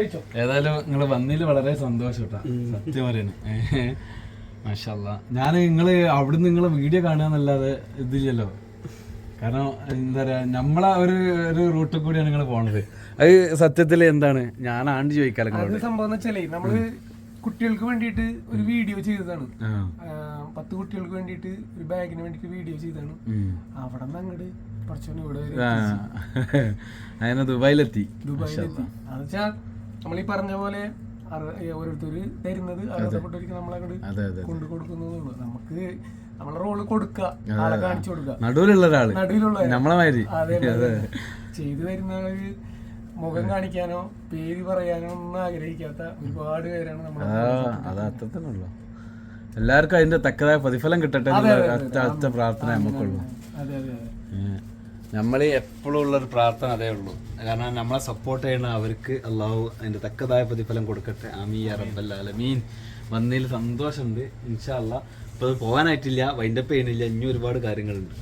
ഏതായാലും നിങ്ങൾ വന്നതിൽ വളരെ സന്തോഷം കേട്ടോ, സത്യം പറയുന്നു. മാഷാല്ലാ. ഞാൻ അവിടുന്ന് നിങ്ങളെ വീഡിയോ കാണുകയെന്നല്ലാതെ ഇതില്ലല്ലോ. കാരണം എന്താ പറയാ, നമ്മളെ ഒരു റൂട്ടിൽ കൂടിയാണ് നിങ്ങൾ പോണത്. അത് സത്യത്തിൽ എന്താണ് ഞാൻ ആണ്ട് ചോദിക്കാലോ. സംഭവം വെച്ചാലേ നമ്മള് കുട്ടികൾക്ക് വേണ്ടിയിട്ട് ഒരു വീഡിയോ ചെയ്തതാണ്. 10 കുട്ടികൾക്ക് വേണ്ടിയിട്ട് ഒരു ബാഗിന് വേണ്ടിട്ട് വീഡിയോ ചെയ്തതാണ്. അവിടെ നിന്ന് അങ്ങോട്ട് കുറച്ചുകൂടി ഇവിടെ അങ്ങനെ ദുബായിലെത്തി. എന്നുവെച്ചാ നമ്മളീ പറഞ്ഞ പോലെ ഓരോരുത്തര് തരുന്നത് അർഹതപ്പെട്ടവർക്ക് നമ്മളങ്ങോട്ട് കൊണ്ടു കൊടുക്കുന്നതുള്ളൂ. നമുക്ക് നമ്മളെ റോള് കൊടുക്കുക, ആളെ കാണിച്ചു കൊടുക്കുക, നടുവിലുള്ള ഒരാള് നമ്മളെ മാതിരി ചെയ്തു വരുന്നവര് മുഖം കാണിക്കാനോ പേര് പറയാനോ ഒന്നും ആഗ്രഹിക്കാത്ത ഒരുപാട് പേരാണ് നമ്മൾ. അത് അത്രത്തന്നുള്ളൂ. എല്ലാവർക്കും അതിന്റെ തക്കതായ പ്രതിഫലം കിട്ടട്ടെ അടുത്ത പ്രാർത്ഥന നമുക്കുള്ളൂ. നമ്മൾ എപ്പോഴും ഉള്ളൊരു പ്രാർത്ഥന അതേ ഉള്ളൂ. കാരണം നമ്മളെ സപ്പോർട്ട് ചെയ്യണ അവർക്ക് അള്ളാഹു അതിന്റെ തക്കതായ പ്രതിഫലം കൊടുക്കട്ടെ. ആമീൻ യാ റബ്ബൽ ആലമീൻ. വന്നതിൽ സന്തോഷമുണ്ട്. ഇൻഷാ അല്ലാഹ്. ഇപ്പോൾ അത് പോകാനായിട്ടില്ല, വൈൻഡപ്പ് ചെയ്യണില്ല, ഇനി ഒരുപാട് കാര്യങ്ങളുണ്ട്.